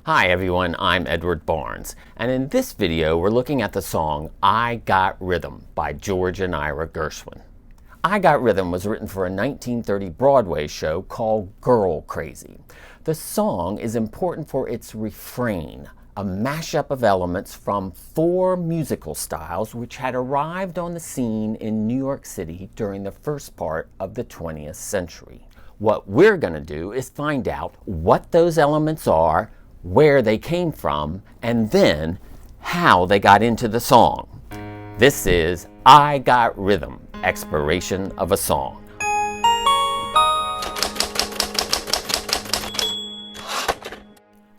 Hi everyone, I'm Edward Barnes, and in this video we're looking at the song I Got Rhythm by George and Ira Gershwin. I Got Rhythm was written for a 1930 Broadway show called Girl Crazy. The song is important for its refrain, a mashup of elements from 4 musical styles which had arrived on the scene in New York City during the first part of the 20th century. What we're going to do is find out what those elements are, where they came from, and then how they got into the song. This is I Got Rhythm, Exploration of a Song.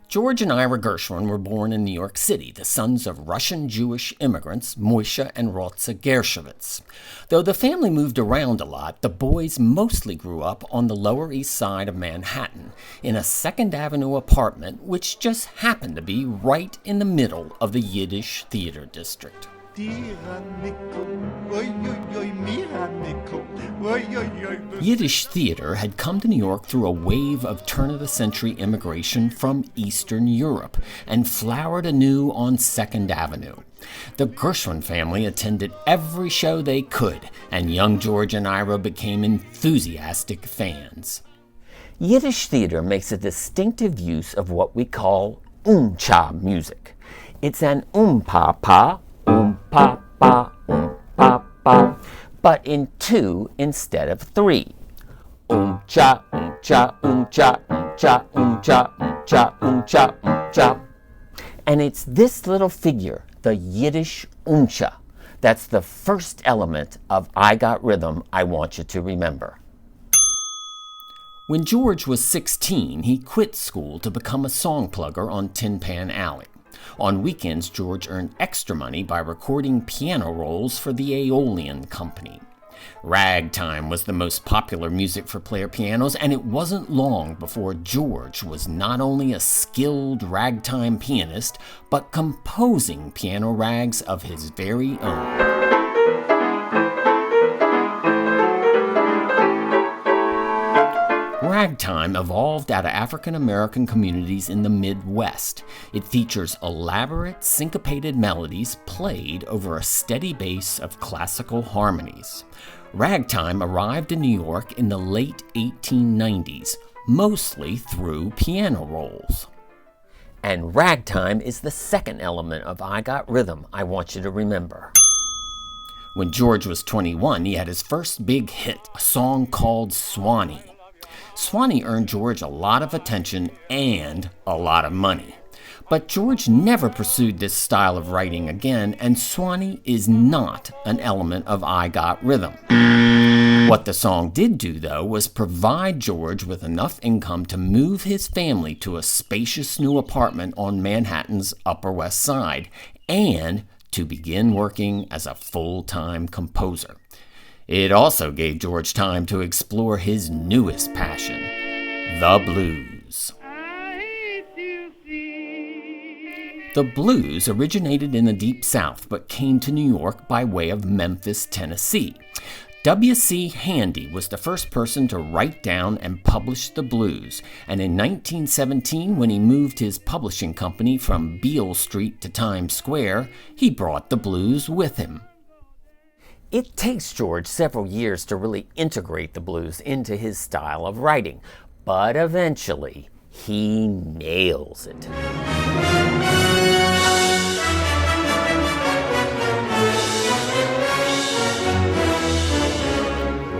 George and Ira Gershwin were born in New York City, the sons of Russian-Jewish immigrants Moishe and Rotza Gershwins. Though the family moved around a lot, the boys mostly grew up on the Lower East Side of Manhattan, in a Second Avenue apartment which just happened to be right in the middle of the Yiddish theater district. Yiddish theater had come to New York through a wave of turn-of-the-century immigration from Eastern Europe and flowered anew on Second Avenue. The Gershwin family attended every show they could, and young George and Ira became enthusiastic fans. Yiddish theater makes a distinctive use of what we call cha music. It's an pa-pa, pa-pa, pa-pa, but in 2 instead of 3. Cha, cha, cha, cha, cha, cha, cha. And it's this little figure, the Yiddish cha, that's the first element of I Got Rhythm I Want You to Remember. When George was 16, he quit school to become a song plugger on Tin Pan Alley. On weekends, George earned extra money by recording piano rolls for the Aeolian Company. Ragtime was the most popular music for player pianos, and it wasn't long before George was not only a skilled ragtime pianist, but composing piano rags of his very own. Ragtime evolved out of African American communities in the Midwest. It features elaborate, syncopated melodies played over a steady bass of classical harmonies. Ragtime arrived in New York in the late 1890s, mostly through piano rolls. And ragtime is the second element of I Got Rhythm I Want You to Remember. When George was 21, he had his first big hit, a song called Swanee. Swanee earned George a lot of attention and a lot of money. But George never pursued this style of writing again, and Swanee is not an element of I Got Rhythm. What the song did do, though, was provide George with enough income to move his family to a spacious new apartment on Manhattan's Upper West Side, and to begin working as a full-time composer. It also gave George time to explore his newest passion, the blues. The blues originated in the Deep South but came to New York by way of Memphis, Tennessee. W.C. Handy was the first person to write down and publish the blues, and in 1917, when he moved his publishing company from Beale Street to Times Square, he brought the blues with him. It takes George several years to really integrate the blues into his style of writing, but eventually he nails it.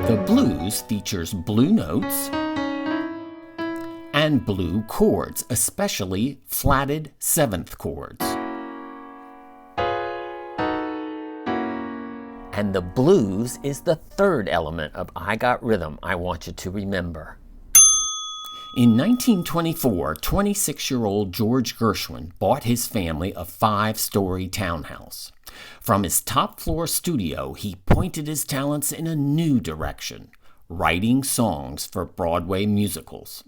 The blues features blue notes and blue chords, especially flatted 7th chords. And the blues is the third element of I Got Rhythm I Want You to Remember. In 1924, 26-year-old George Gershwin bought his family a 5-story townhouse. From his top-floor studio, he pointed his talents in a new direction, writing songs for Broadway musicals.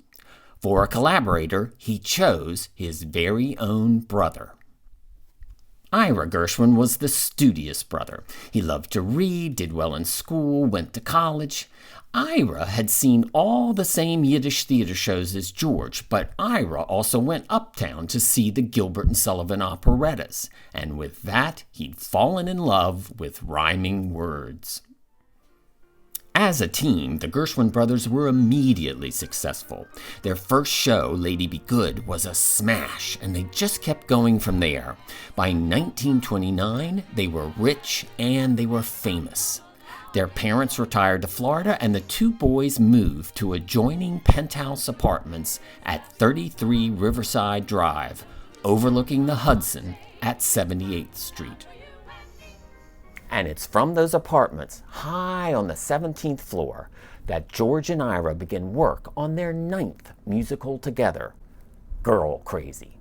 For a collaborator, he chose his very own brother. Ira Gershwin was the studious brother. He loved to read, did well in school, went to college. Ira had seen all the same Yiddish theater shows as George, but Ira also went uptown to see the Gilbert and Sullivan operettas, and with that, he'd fallen in love with rhyming words. As a team, the Gershwin brothers were immediately successful. Their first show, Lady Be Good, was a smash, and they just kept going from there. By 1929, they were rich and they were famous. Their parents retired to Florida, and the two boys moved to adjoining penthouse apartments at 33 Riverside Drive, overlooking the Hudson at 78th Street. And it's from those apartments, high on the 17th floor, that George and Ira begin work on their 9th musical together, Girl Crazy.